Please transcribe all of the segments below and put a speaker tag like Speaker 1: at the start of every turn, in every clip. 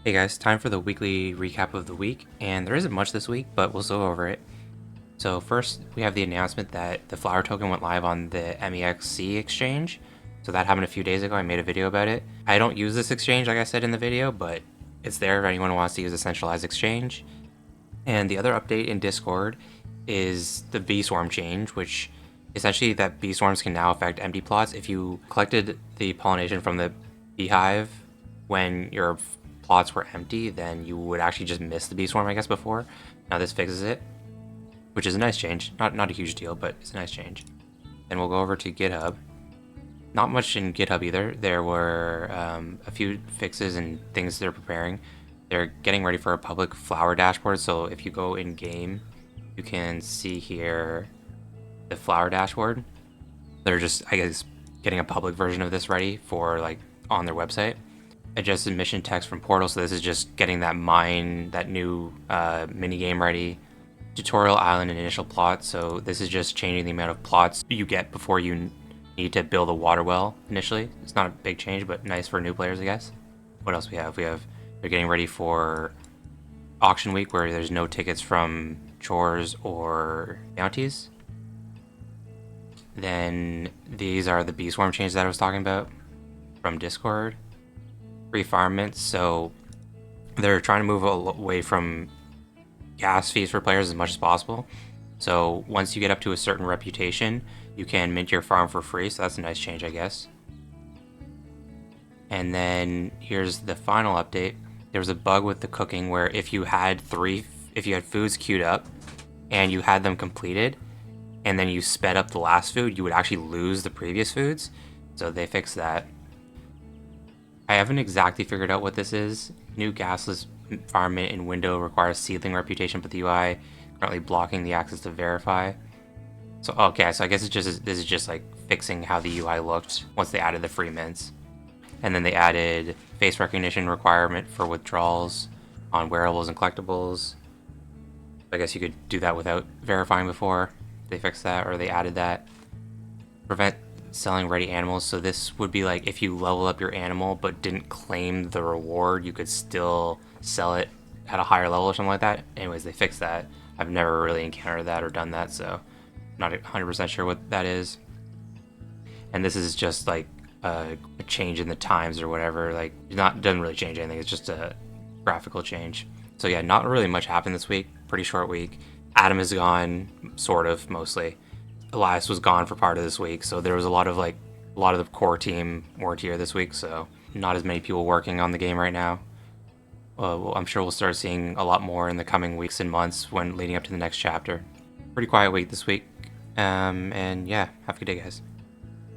Speaker 1: Hey guys, time for the weekly recap of the week, and there isn't much this week, but we'll still go over it. So first, we have the announcement that the Flower token went live on the MEXC exchange. So that happened a few days ago. I made a video about it. I don't use this exchange, like I said in the video, but it's there if anyone wants to use a centralized exchange. And the other update in Discord is the bee swarm change, which essentially that bee swarms can now affect empty plots. If you collected the pollination from the beehive when your plots were empty, then you would actually just miss the bee swarm, I guess, before. Now this fixes it, which is a nice change. Not a huge deal, but it's a nice change. Then we'll go over to GitHub. Not much in GitHub either. There were a few fixes and things they're preparing. They're getting ready for a public flower dashboard, so if you go in game, you can see here the flower dashboard. They're just, I guess, getting a public version of this ready for like on their website. Adjusted mission text from Portal, so this is just getting that new mini game ready. Tutorial island and initial plot, so this is just changing the amount of plots you get before you need to build a water well initially. It's not a big change, but nice for new players, I guess. What else we have? They're getting ready for auction week where there's no tickets from chores or bounties. Then these are the bee swarm changes that I was talking about from Discord. Refarmment, so they're trying to move away from gas fees for players as much as possible. So once you get up to a certain reputation, you can mint your farm for free, so that's a nice change, I guess. And then here's the final update. There was a bug with the cooking where if you had foods queued up and you had them completed, and then you sped up the last food, you would actually lose the previous foods. So they fixed that. I haven't exactly figured out what this is. New gasless farm mint in window requires seedling reputation, but the UI currently blocking the access to verify. So okay, so I guess this is just like fixing how the UI looked once they added the free mints. And then they added face recognition requirement for withdrawals on wearables and collectibles. I guess you could do that without verifying before. They fixed that, or they added that. Prevent selling ready animals, so this would be like if you level up your animal but didn't claim the reward, you could still sell it at a higher level or something like that. Anyways, they fixed that. I've never really encountered that or done that, so not 100% sure what that is. And this is just like a change in the times or whatever. Like, doesn't really change anything. It's just a graphical change. So yeah, not really much happened this week. Pretty short week. Adam is gone, sort of, mostly. Elias was gone for part of this week, so there was a lot of the core team weren't here this week, so not as many people working on the game right now. I'm sure we'll start seeing a lot more in the coming weeks and months when leading up to the next chapter. Pretty quiet week this week, and yeah, have a good day, guys.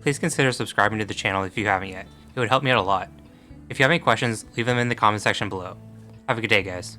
Speaker 1: Please consider subscribing to the channel if you haven't yet. It would help me out a lot. If you have any questions, leave them in the comment section below. Have a good day, guys.